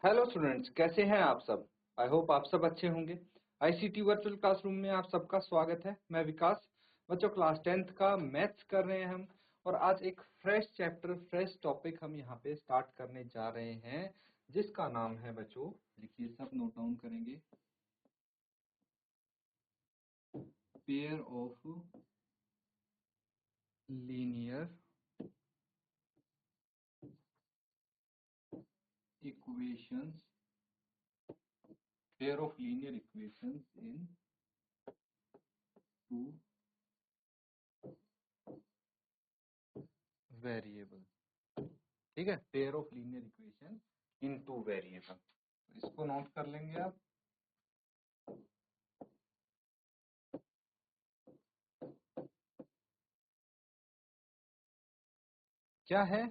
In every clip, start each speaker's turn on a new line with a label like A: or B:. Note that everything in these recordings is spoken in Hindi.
A: हेलो स्टूडेंट्स, कैसे हैं आप सब। आई होप आप सब अच्छे होंगे। आईसीटी वर्चुअल क्लासरूम में आप सबका स्वागत है। मैं विकास। बच्चों, क्लास 10th का मैथ्स कर रहे हैं हम, और आज एक फ्रेश चैप्टर, फ्रेश टॉपिक हम यहाँ पे स्टार्ट करने जा रहे हैं, जिसका नाम है बच्चों, लिखिए, सब नोट डाउन करेंगे, pair of linear equations, pair of linear equations in two variable. ठीक है, pair of linear equation in two variable. इसको नोट कर लेंगे आप। क्या है?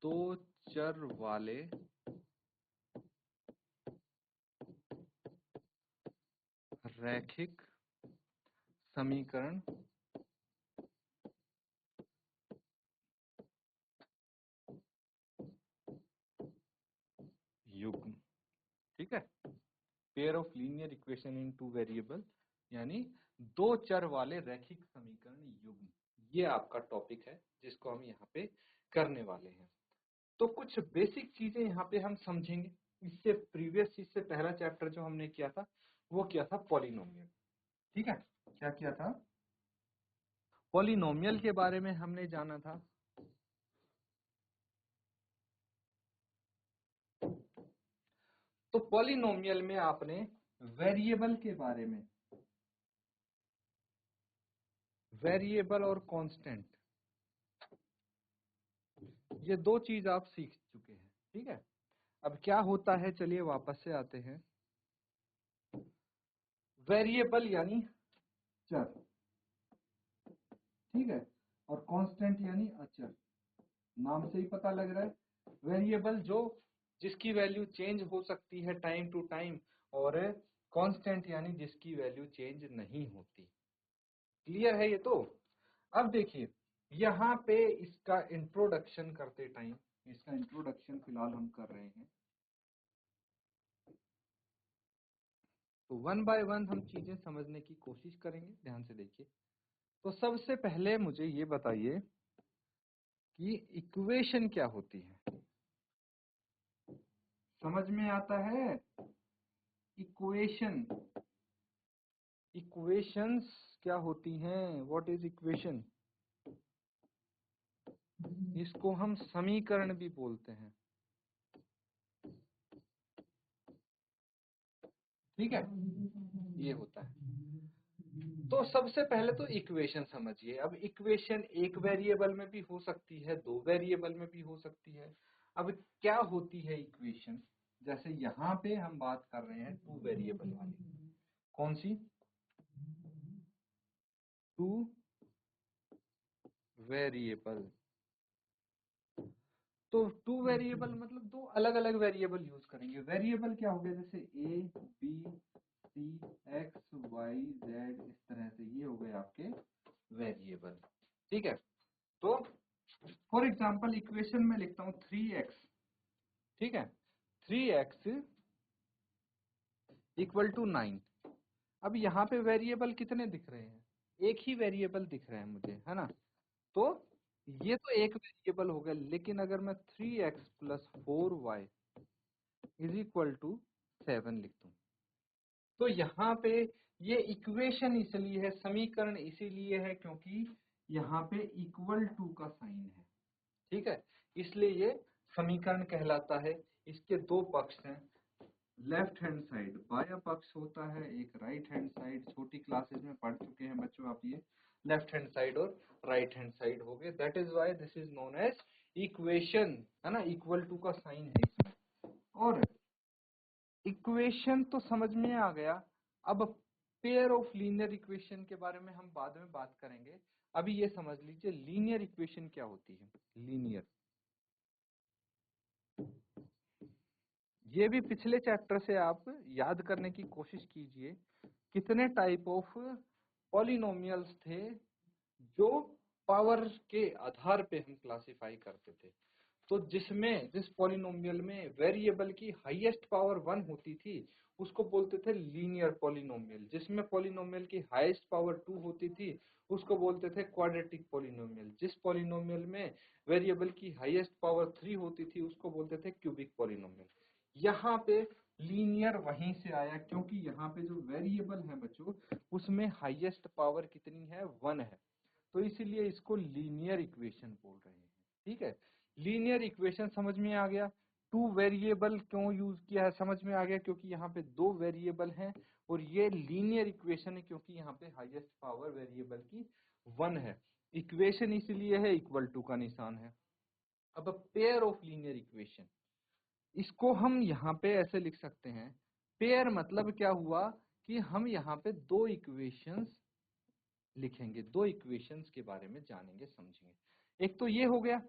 A: दो चर वाले रैखिक समीकरण युग्म। ठीक है, pair of linear equation in two variable, यानी दो चर वाले रैखिक समीकरण युग्म। ये आपका टॉपिक है जिसको हम यहाँ पे करने वाले हैं। तो कुछ बेसिक चीजें यहाँ पे हम समझेंगे। इससे पहला चैप्टर जो हमने किया था वो किया था पॉलिनोमियल। ठीक है, क्या किया था? पॉलिनोमियल के बारे में हमने जाना था। तो पॉलिनोमियल में आपने वेरिएबल के बारे में, वेरिएबल और कांस्टेंट, ये दो चीज आप सीख चुके हैं। ठीक है, अब क्या होता है, चलिए वापस से आते हैं। वेरिएबल यानी चर, ठीक है, और कांस्टेंट यानी अचर। नाम से ही पता लग रहा है, वेरिएबल जो जिसकी वैल्यू चेंज हो सकती है टाइम टू टाइम, और कांस्टेंट यानी जिसकी वैल्यू चेंज नहीं होती। क्लियर है ये? तो अब देखिए, यहाँ पे इसका इंट्रोडक्शन करते टाइम, इसका इंट्रोडक्शन फिलहाल हम कर रहे हैं, तो वन बाय वन हम चीजें समझने की कोशिश करेंगे। ध्यान से देखिए। तो सबसे पहले मुझे ये बताइए कि इक्वेशन क्या होती है। समझ में आता है? इक्वेशन, इक्वेशंस क्या होती हैं? What is equation? इसको हम समीकरण भी बोलते हैं। ठीक है, ये होता है। तो सबसे पहले तो इक्वेशन समझिए। अब इक्वेशन एक वेरिएबल में भी हो सकती है, दो वेरिएबल में भी हो सकती है। अब क्या होती है इक्वेशन? जैसे यहाँ पे हम बात कर रहे हैं टू वेरिएबल वाली। कौन सी? Two variable. तो टू वेरिएबल मतलब दो अलग अलग वेरिएबल यूज करेंगे। वेरिएबल क्या हो गया? जैसे ए, बी, सी, एक्स, वाई, जेड, इस तरह से ये हो गए आपके वेरिएबल। ठीक है, तो फॉर एग्जाम्पल इक्वेशन में लिखता हूं 3x। ठीक है, 3x इक्वल टू 9। अब यहाँ पे वेरिएबल कितने दिख रहे हैं? एक ही वेरिएबल दिख रहा है मुझे, है ना? तो ये तो एक वेरिएबल हो गया, लेकिन अगर मैं 3x plus 4y is equal to 7 लिख दूं, तो यहाँ पे ये इक्वेशन इसलिए है, समीकरण इसीलिए है क्योंकि यहाँ पे इक्वल टू का साइन है। ठीक है, इसलिए ये समीकरण कहलाता है। इसके दो पक्ष हैं, लेफ्ट हैंड साइड बायां पक्ष होता है, एक राइट हैंड साइड। छोटी क्लासेस में पढ़ चुके हैं बच्चों आप ये, लेफ्ट हैंड साइड और राइट हैंड साइड हो गए। That is why this is known as equation, है ना? इक्वल टू का साइन है इसमें। और इक्वेशन तो समझ में आ गया। अब पेयर ऑफ लीनियर इक्वेशन के बारे में हम बाद में बात करेंगे। अभी ये समझ लीजिए लीनियर इक्वेशन क्या होती है। लीनियर, ये भी पिछले चैप्टर से आप याद करने की कोशिश कीजिए। कितने टाइप ऑफ पॉलिनोमियल्स थे जो पावर के आधार पे हम क्लासिफाई करते थे। तो जिस पॉलिनोमियल में वेरिएबल की हाईएस्ट पावर 1 होती थी उसको बोलते थे लीनियर पॉलिनोमियल, जिसमें पॉलिनोमियल की हाईएस्ट पावर 2 होती थी उसको बोलते थे क्वाड्रेटिक पॉलिनोमियल, जिस पॉलिनोमियल में वेरिएबल की हाईएस्ट पावर 3 होती थी उसको बोलते थे क्यूबिक पॉलिनोमियल। यहाँ पे लीनियर वहीं से आया क्योंकि यहाँ पे जो वेरिएबल है बच्चों उसमें हाईएस्ट पावर कितनी है, 1 है, तो इसीलिए इसको लीनियर इक्वेशन बोल रहे हैं। ठीक है, लीनियर इक्वेशन समझ में आ गया। टू वेरिएबल क्यों यूज किया है समझ में आ गया, क्योंकि यहाँ पे दो वेरिएबल हैं और ये लीनियर इक्वेशन है क्योंकि यहाँ पे हाईएस्ट पावर वेरिएबल की 1 है। इक्वेशन इसलिए है इक्वल टू का निशान है। अब पेयर ऑफ लीनियर इक्वेशन, इसको हम यहाँ पे ऐसे लिख सकते हैं, पेयर मतलब क्या हुआ कि हम यहाँ पे दो इक्वेशंस लिखेंगे, दो इक्वेशंस के बारे में जानेंगे समझेंगे। एक तो ये हो गया,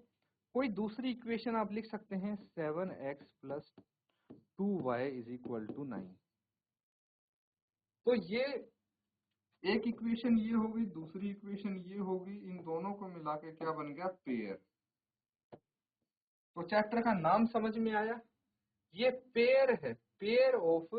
A: कोई दूसरी इक्वेशन आप लिख सकते हैं 7x plus 2y is equal to 9। तो ये एक इक्वेशन ये होगी, दूसरी इक्वेशन ये होगी, इन दोनों को मिला के क्या बन गया, पेयर। तो चैप्टर का नाम समझ में आया, ये पेयर है, pair of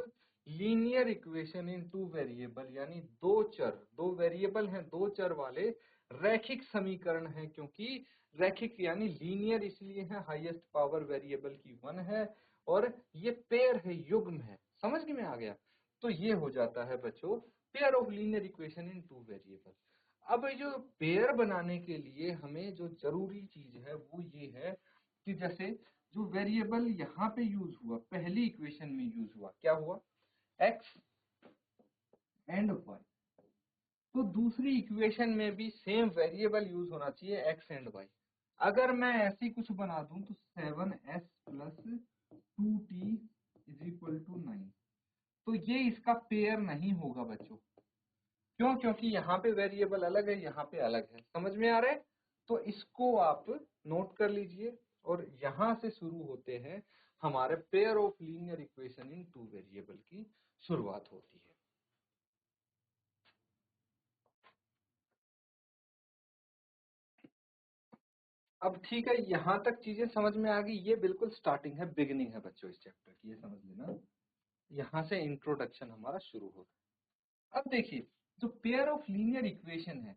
A: linear equation in two variable, यानी दो चर, दो वेरिएबल हैं, दो चर वाले रैखिक समीकरण है। क्योंकि रैखिक यानी लीनियर इसलिए है, हाईएस्ट पावर वेरिएबल की 1 है और ये पेयर है, युग्म है। समझ में आ गया? तो ये हो जाता है बच्चों pair of linear equation in two variable. अब जो पेयर बनाने के लिए हमें जो जरूरी चीज है वो ये है कि जैसे जो वेरिएबल यहाँ पे यूज हुआ, पहली इक्वेशन में यूज हुआ, क्या हुआ, x एंड y, तो दूसरी इक्वेशन में भी सेम वेरिएबल यूज होना चाहिए x एंड y। अगर मैं ऐसी कुछ बना दूं तो 7s plus 2t is equal to 9, तो ये इसका पेयर नहीं होगा बच्चों। क्यों? क्योंकि यहाँ पे वेरिएबल अलग है, यहाँ पे अलग है। समझ में आ रहा है? तो इसको आप नोट कर लीजिए और यहाँ से शुरू होते हैं हमारे pair of linear equation in two variable की शुरुआत होती है। अब ठीक है, यहाँ तक चीजें समझ में आ गई, ये बिल्कुल स्टार्टिंग है, बिगिनिंग है बच्चों इस चैप्टर की, ये समझ लेना। यहाँ से इंट्रोडक्शन हमारा शुरू होता है। अब देखिए, जो पेयर ऑफ लीनियर इक्वेशन है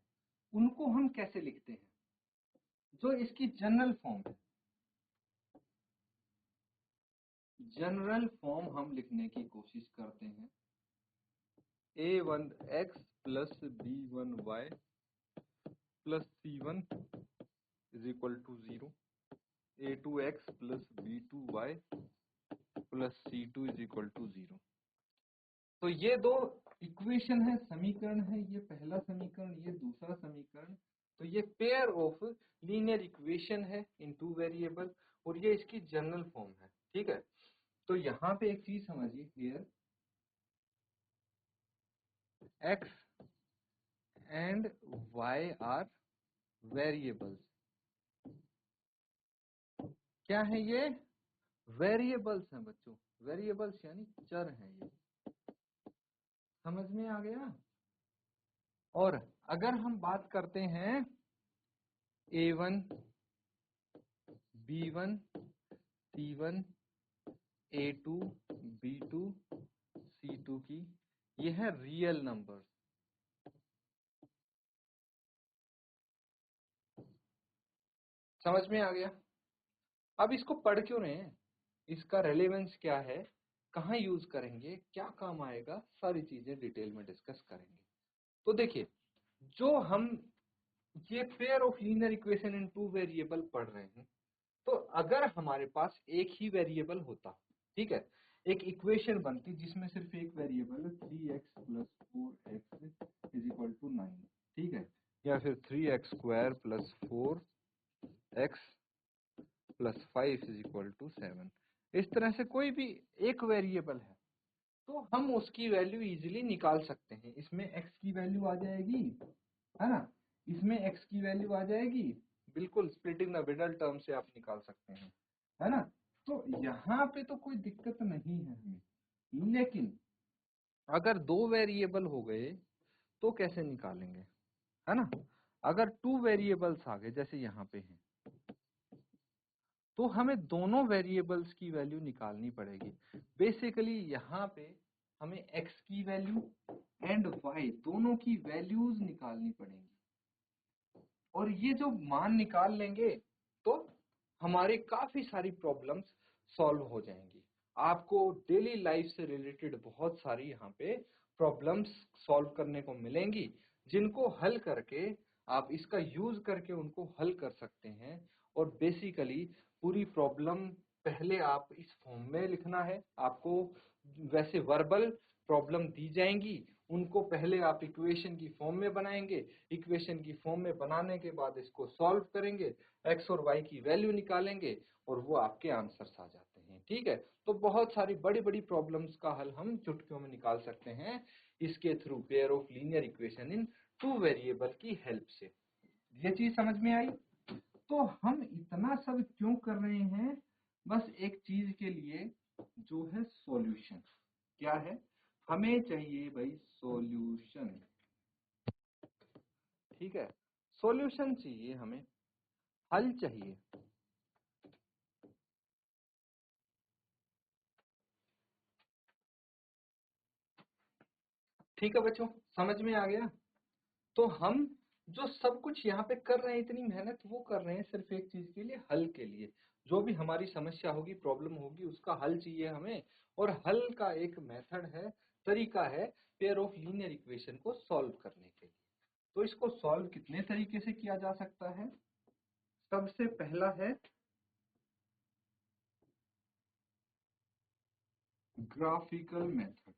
A: उनको हम कैसे लिखते हैं, जो इसकी जनरल फॉर्म है, जनरल फॉर्म हम लिखने की कोशिश करते हैं, a1x plus b1y plus c1 is equal to 0, a2x plus b2y plus c2 is equal to 0। तो ये दो इक्वेशन है, समीकरण है, ये पहला समीकरण, ये दूसरा समीकरण। तो ये पेयर ऑफ लीनियर इक्वेशन है इन टू वेरिएबल और ये इसकी जनरल फॉर्म है। ठीक है, तो यहाँ पे एक चीज समझिए, here x and y are variables। क्या है ये? वेरिएबल्स हैं बच्चों, वेरिएबल्स यानी चर हैं ये। समझ में आ गया? और अगर हम बात करते हैं a1 b1 c1 a2 b2 c2 की, ये है रियल नंबर। समझ में आ गया? अब इसको पढ़ क्यों रहे हैं, इसका रेलेवेंस क्या है, कहाँ यूज करेंगे, क्या काम आएगा, सारी चीजें डिटेल में डिस्कस करेंगे। तो देखिए, जो हम ये pair of linear equation in two variable पढ़ रहे हैं, तो अगर हमारे पास एक ही वेरिएबल होता, ठीक है, एक इक्वेशन बनती जिसमें सिर्फ एक variable 3x plus 4x is equal to 9, ठीक है, या फिर 3x square plus 4x plus 5 is equal to 7, इस तरह से कोई भी एक वेरिएबल है तो हम उसकी वैल्यू इजीली निकाल सकते हैं। इसमें x की वैल्यू आ जाएगी, है ना, इसमें x की वैल्यू आ जाएगी, बिल्कुल स्प्लिटिंग द मिडल टर्म से आप निकाल सकते हैं, है ना। तो यहाँ पे तो कोई दिक्कत नहीं है हमें, लेकिन अगर दो वेरिएबल हो गए तो कैसे निकालेंगे, है ना। अगर 2 वेरिएबल्स आ गए जैसे यहाँ पे हैं, तो हमें दोनों वेरिएबल्स की वैल्यू निकालनी पड़ेगी। बेसिकली यहाँ पे हमें x की वैल्यू एंड y दोनों की वैल्यूज निकालनी पड़ेंगी, और ये जो मान निकाल लेंगे तो हमारे काफी सारी प्रॉब्लम्स सॉल्व हो जाएंगी। आपको डेली लाइफ से रिलेटेड बहुत सारी यहाँ पे प्रॉब्लम्स सॉल्व करने को मिलेंगी, जिनको हल करके आप इसका यूज करके उनको हल कर सकते हैं। और बेसिकली पूरी प्रॉब्लम पहले आप इस फॉर्म में लिखना है आपको। वैसे वर्बल प्रॉब्लम दी जाएंगी, उनको पहले आप इक्वेशन की फॉर्म में बनाएंगे, इक्वेशन की फॉर्म में बनाने के बाद इसको सॉल्व करेंगे, एक्स और वाई की वैल्यू निकालेंगे और वो आपके आंसर्स आ जाते हैं। ठीक है, तो बहुत सारी बड़ी बड़ी प्रॉब्लम्स का हल हम चुटकियों में निकाल सकते हैं इसके through, pair of linear equation in 2 variable की हेल्प से। ये चीज समझ में आई? तो हम इतना सब क्यों कर रहे हैं? बस एक चीज के लिए, जो है सॉल्यूशन। क्या है? हमें चाहिए भाई सॉल्यूशन। ठीक है, सॉल्यूशन चाहिए हमें, हल चाहिए। ठीक है बच्चों, समझ में आ गया? तो हम जो सब कुछ यहाँ पे कर रहे हैं, इतनी मेहनत वो कर रहे हैं सिर्फ एक चीज के लिए, हल के लिए। जो भी हमारी समस्या होगी, प्रॉब्लम होगी, उसका हल चाहिए हमें। और हल का एक मेथड है, तरीका है पेयर ऑफ लीनियर इक्वेशन को सॉल्व करने के लिए। तो इसको सॉल्व कितने तरीके से किया जा सकता है? सबसे पहला है ग्राफिकल मेथड।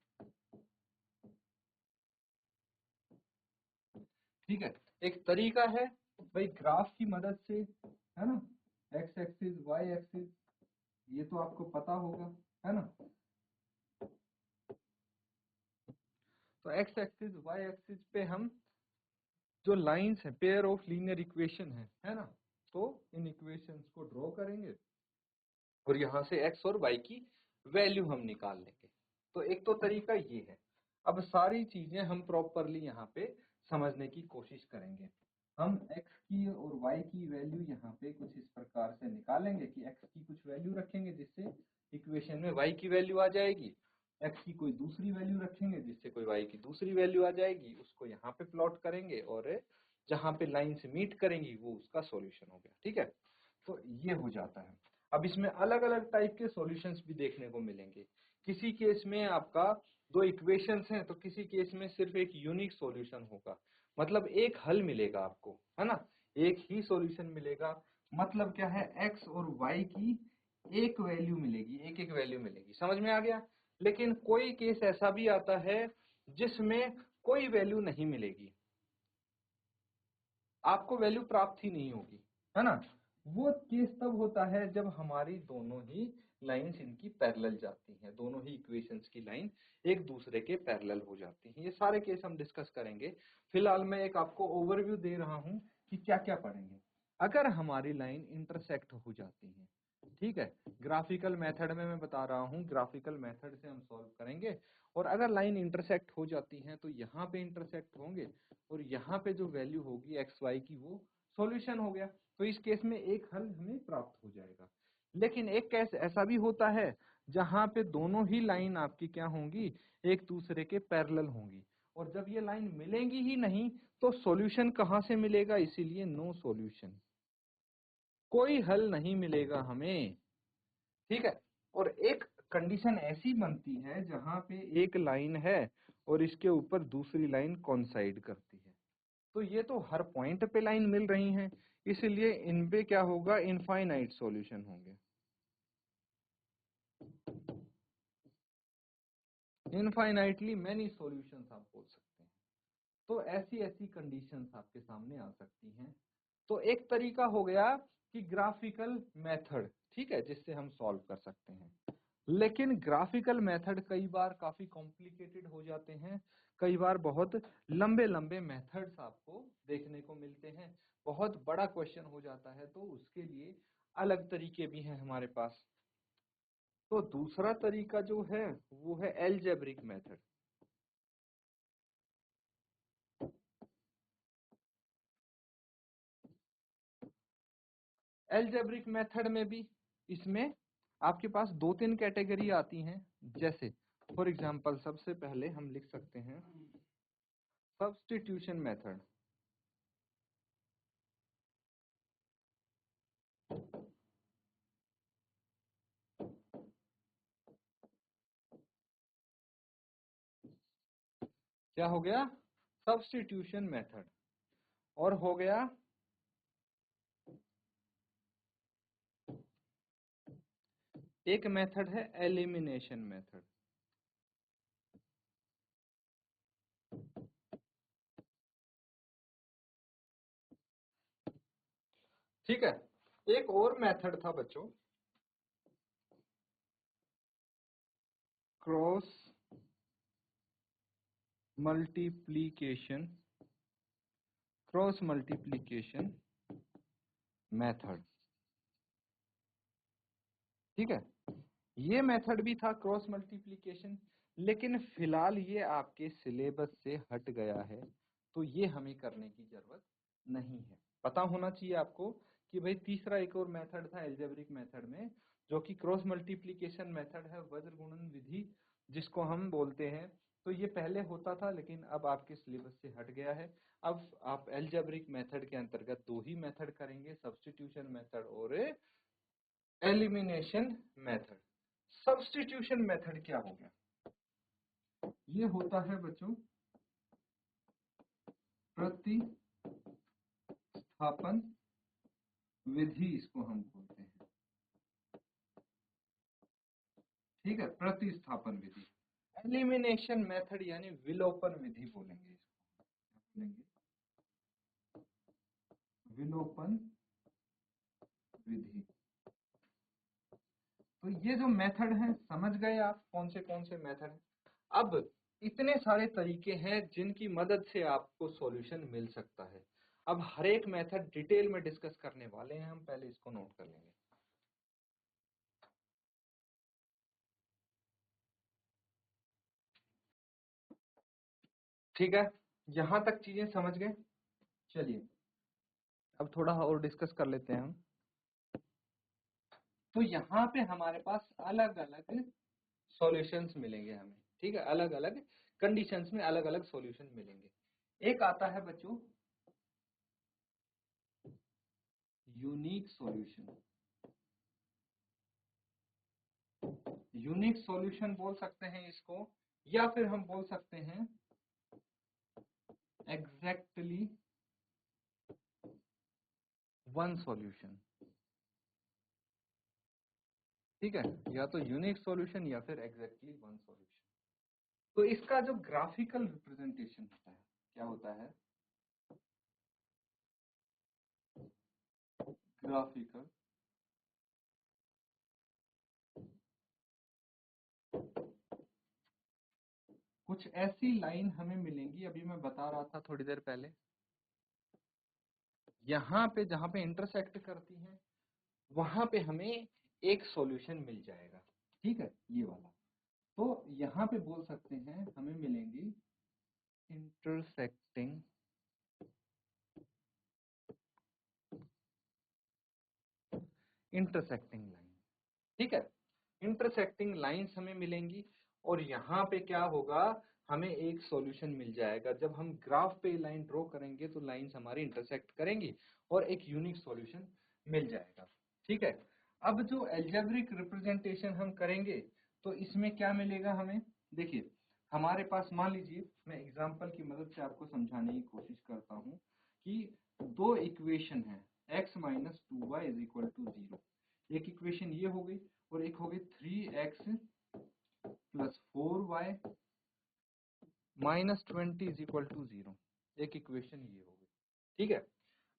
A: ठीक है, एक तरीका है भाई ग्राफ की मदद से, है ना, एक्स एक्सिस वाई एक्सिस, ये तो आपको पता होगा, है ना। तो एक्स एक्सिस वाई एक्सिस पे हम जो लाइंस हैं, पेयर ऑफ लीनियर इक्वेशन है ना, तो इन इक्वेशंस को ड्रॉ करेंगे और यहाँ से एक्स और वाई की वैल्यू हम निकाल लेंगे। तो एक तो तरीका ये है। अब सारी चीजें हम प्रॉपरली यहाँ पे समझने की कोशिश करेंगे। हम x की और y की वैल्यू यहाँ पे कुछ इस प्रकार से निकालेंगे कि x की कुछ वैल्यू रखेंगे जिससे इक्वेशन में y की वैल्यू आ जाएगी, x की कोई दूसरी वैल्यू रखेंगे जिससे कोई y की दूसरी वैल्यू आ जाएगी, उसको यहाँ पे प्लॉट करेंगे और जहाँ पे लाइन से मीट करेंगी वो उसका सॉल्यूशन हो गया। ठीक है, तो ये हो जाता है। अब इसमें अलग अलग टाइप के सॉल्यूशंस भी देखने को मिलेंगे। किसी केस में आपका दो इक्वेशंस हैं तो किसी केस में सिर्फ एक यूनिक सॉल्यूशन होगा, मतलब एक हल मिलेगा आपको, है ना, एक ही सॉल्यूशन मिलेगा। मतलब क्या है, एक्स और वाई की एक वैल्यू मिलेगी, एक एक वैल्यू मिलेगी। समझ में आ गया? लेकिन कोई केस ऐसा भी आता है जिसमें कोई वैल्यू नहीं मिलेगी, आपको वैल्यू प्राप्त ही नहीं होगी, है ना। वो केस तब होता है जब हमारी दोनों ही लाइंस इनकी पैरेलल जाती हैं, दोनों ही इक्वेशंस की लाइन एक दूसरे के पैरेलल हो जाती हैं। ये सारे केस हम डिस्कस करेंगे। फिलहाल मैं एक आपको ओवरव्यू दे रहा हूं कि क्या क्या पढ़ेंगे। अगर हमारी लाइन इंटरसेक्ट हो जाती है, ठीक है, ग्राफिकल मेथड में मैं बता रहा हूँ, ग्राफिकल मेथड से हम सॉल्व करेंगे। और अगर लाइन इंटरसेक्ट हो जाती है तो यहाँ पे इंटरसेक्ट होंगे और यहाँ पे जो वैल्यू होगी एक्स वाई की वो सॉल्यूशन हो गया। तो इस केस में एक हल हमें प्राप्त हो जाएगा। लेकिन एक केस ऐसा भी होता है जहाँ पे दोनों ही लाइन आपकी क्या होंगी, एक दूसरे के पैरेलल होंगी, और जब ये लाइन मिलेंगी ही नहीं तो सॉल्यूशन कहाँ से मिलेगा, इसीलिए नो सॉल्यूशन, कोई हल नहीं मिलेगा हमें। ठीक है, और एक कंडीशन ऐसी बनती है जहां पे एक लाइन है और इसके ऊपर दूसरी लाइन कोइंसाइड करती है, तो ये तो हर पॉइंट पे लाइन मिल रही हैं, इसलिए इन पे क्या होगा, इनफाइनाइट सॉल्यूशन होंगे। इनफाइनाइटली मैनी सॉल्यूशंस आप बोल सकते हैं। तो ऐसी ऐसी कंडीशंस आपके सामने आ सकती हैं। तो एक तरीका हो गया कि ग्राफिकल मेथड, ठीक है, जिससे हम सॉल्व कर सकते हैं। लेकिन ग्राफिकल मेथड कई बार काफी कॉम्प्लिकेटेड हो जाते हैं, कई बार बहुत लंबे लंबे मेथड्स आपको देखने को मिलते हैं, बहुत बड़ा क्वेश्चन हो जाता है, तो उसके लिए अलग तरीके भी हैं हमारे पास। तो दूसरा तरीका जो है वो है एल्जेब्रिक मेथड। एल्जेब्रिक मेथड में भी इसमें आपके पास 2-3 कैटेगरी आती हैं। जैसे फॉर एग्जांपल सबसे पहले हम लिख सकते हैं सब्स्टिट्यूशन मेथड। क्या हो गया? Substitution method. और हो गया एक मेथड है एलिमिनेशन मेथड। ठीक है। एक और मेथड था बच्चों, क्रॉस मल्टीप्लिकेशन मेथड। ठीक है, ये मेथड भी था क्रॉस मल्टीप्लिकेशन, लेकिन फिलहाल ये आपके सिलेबस से हट गया है, तो ये हमें करने की जरूरत नहीं है। पता होना चाहिए आपको कि भाई तीसरा एक और मेथड था एल्जेब्रिक मेथड में, जो कि क्रॉस मल्टीप्लिकेशन मेथड है, वज्र गुणन विधि जिसको हम बोलते हैं। तो ये पहले होता था, लेकिन अब आपके सिलेबस से हट गया है। अब आप एल्जेब्रिक मेथड के अंतर्गत 2 ही मेथड करेंगे, सब्स्टिट्यूशन मेथड और एलिमिनेशन मेथड। सब्स्टिट्यूशन मेथड क्या हो गया? ये होता है बच्चों प्रतिस्थापन विधि, इसको हम बोलते हैं। ठीक है, प्रतिस्थापन विधि। एलिमिनेशन मेथड यानी विलोपन विधि बोलेंगे इसको, बोलेंगे विलोपन विधि। तो ये जो मेथड है, समझ गए आप कौन से मेथड है? अब इतने सारे तरीके हैं जिनकी मदद से आपको सॉल्यूशन मिल सकता है। अब हर एक मेथड डिटेल में डिस्कस करने वाले हैं हम, पहले इसको नोट कर लेंगे। ठीक है, यहां तक चीजें समझ गए? चलिए अब थोड़ा और डिस्कस कर लेते हैं हम। तो यहाँ पे हमारे पास अलग अलग सॉल्यूशंस मिलेंगे हमें। ठीक है, अलग अलग कंडीशंस में अलग अलग सॉल्यूशन मिलेंगे। एक आता है बच्चों यूनिक सॉल्यूशन। यूनिक सॉल्यूशन बोल सकते हैं इसको, या फिर हम बोल सकते हैं एग्जैक्टली वन सॉल्यूशन। ठीक है, या तो यूनिक सॉल्यूशन या फिर एग्जैक्टली वन सॉल्यूशन। तो इसका जो ग्राफिकल रिप्रेजेंटेशन होता है, क्या होता है? ग्राफिकल कुछ ऐसी लाइन हमें मिलेंगी, अभी मैं बता रहा था थोड़ी देर पहले, यहाँ पे जहां पे इंटरसेक्ट करती हैं वहां पे हमें एक सॉल्यूशन मिल जाएगा। ठीक है, ये वाला। तो यहाँ पे बोल सकते हैं हमें मिलेंगी इंटरसेक्टिंग लाइन। ठीक है, इंटरसेक्टिंग लाइंस हमें मिलेंगी, और यहाँ पे क्या होगा, हमें एक सॉल्यूशन मिल जाएगा। जब हम ग्राफ पे लाइन ड्रॉ करेंगे तो लाइंस हमारी इंटरसेक्ट करेंगी और एक यूनिक सॉल्यूशन मिल जाएगा। ठीक है, अब जो एल्जेब्रिक रिप्रेजेंटेशन हम करेंगे तो इसमें क्या मिलेगा हमें? देखिए, हमारे पास मान लीजिए, मैं एग्जांपल की मदद से आपको समझाने की कोशिश करता हूँ कि दो इक्वेशन है x minus 2y is equal to 0। एक इक्वेशन ये हो गई, और एक हो गई 3x plus 4y minus 20 is equal to 0। एक इक्वेशन ये हो गई। ठीक है,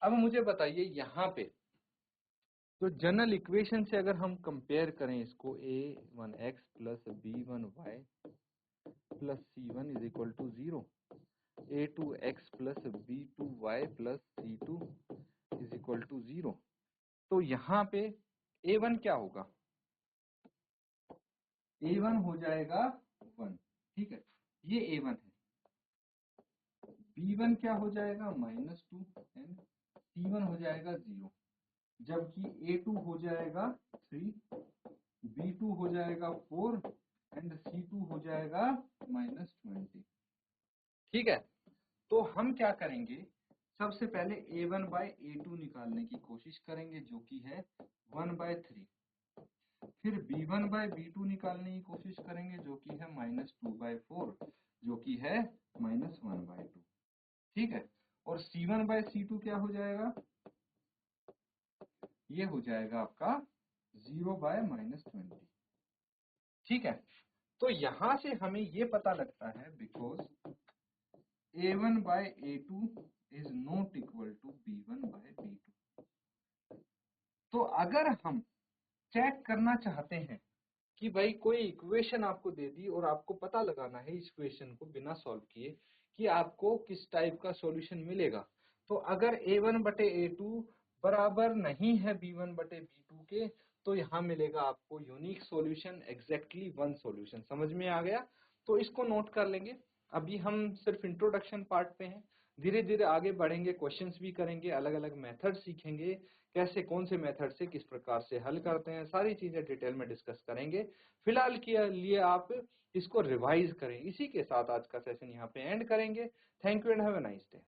A: अब मुझे बताइए यहाँ पे तो जनरल इक्वेशन से अगर हम कंपेयर करें इसको, a1x plus b1y plus c1 is equal to 0, a2x plus b2y plus c2 is equal to 0, तो यहाँ पे a1 क्या होगा? a1 हो जाएगा 1। ठीक है, ये a1 है। b1 क्या हो जाएगा? -2 एंड c1 हो जाएगा 0। जबकि A2 हो जाएगा 3, B2 हो जाएगा 4 एंड C2 हो जाएगा -20। ठीक है, तो हम क्या करेंगे, सबसे पहले A1/A2 निकालने की कोशिश करेंगे जो कि है 1/3। फिर B1/B2 निकालने की कोशिश करेंगे जो कि है -2/4 जो कि है -1/2। ठीक है, और C1/C2 क्या हो जाएगा, ये हो जाएगा आपका 0/-20। ठीक है, तो यहां से हमें ये पता लगता है because A1/A2 is not equal to B1/B2। तो अगर हम चेक करना चाहते हैं कि भाई कोई इक्वेशन आपको दे दी और आपको पता लगाना है इस इक्वेशन को बिना सॉल्व किए कि आपको किस टाइप का सॉल्यूशन मिलेगा, तो अगर A1/A2 बराबर नहीं है B1/B2 के, तो यहाँ मिलेगा आपको unique solution, exactly one solution. समझ में आ गया? तो इसको नोट कर लेंगे। अभी हम सिर्फ इंट्रोडक्शन पार्ट पे हैं, धीरे धीरे आगे बढ़ेंगे, क्वेश्चंस भी करेंगे, अलग अलग मेथड सीखेंगे, कैसे कौन से मेथड से किस प्रकार से हल करते हैं, सारी चीजें डिटेल में डिस्कस करेंगे। फिलहाल के लिए आप इसको रिवाइज करें। इसी के साथ आज का सेशन यहाँ पे एंड करेंगे। Thank you and have a nice day.